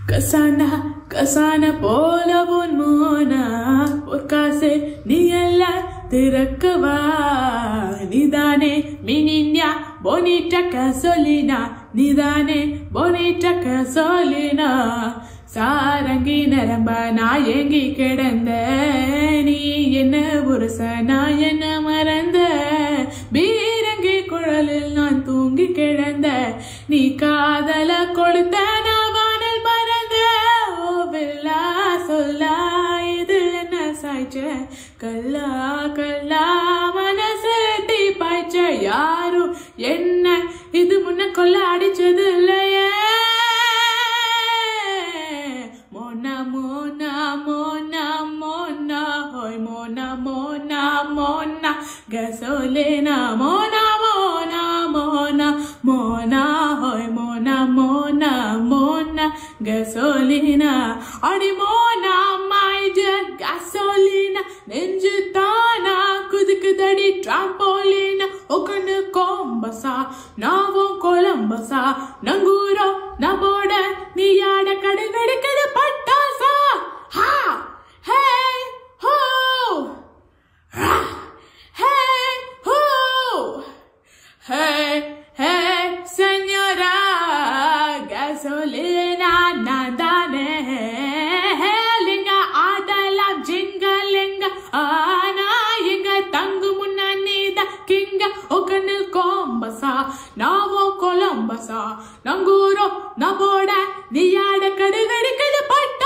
கசானா கசான போல உன் மோனா பொற்காசு நீ எல்லாம் திறக்கவா நீதானே மினின்யா bonita gasolina நீதானே bonita gasolina சாரங்கி நரம்ப நான் ஏங்கி கிடந்த நீ என்ன புருஷ நான் என்ன மறந்த பீரங்கி குழலில் நான் தூங்கி கிடந்த நீ காதல கொடுத்த நான் வானில் பறந்த ஓவில்லா சொல்லா இது என்ன சாய்ச்ச கல்லா கல்லா மனசு தீ பாய்ச்ச யாரும் என்ன இது முன்ன கொல்ல அடிச்சது இல்லையே Mona, Mona, Mona, Mona, hoy Mona, Mona, Mona, gasolina, Mona, Mona, Mona, Mona, hoy Mona, Mona, Mona, gasolina, adi Mona, my dear gasolina, nenjutana, kudikudadi trampolina, okanu kombasa, navo Columbasa, nanguro, naboda, niyada kadal vedikada pattasa, ha, hey, ho, ha, hey, ho, hey, hey, señora, gasolina, nadane, linga adala jingalinga, ana inga tangu munna nida kinga, okanil kombasa, navo Columbasa, nanguro, naboda, niyada kadal vedikada pattasa.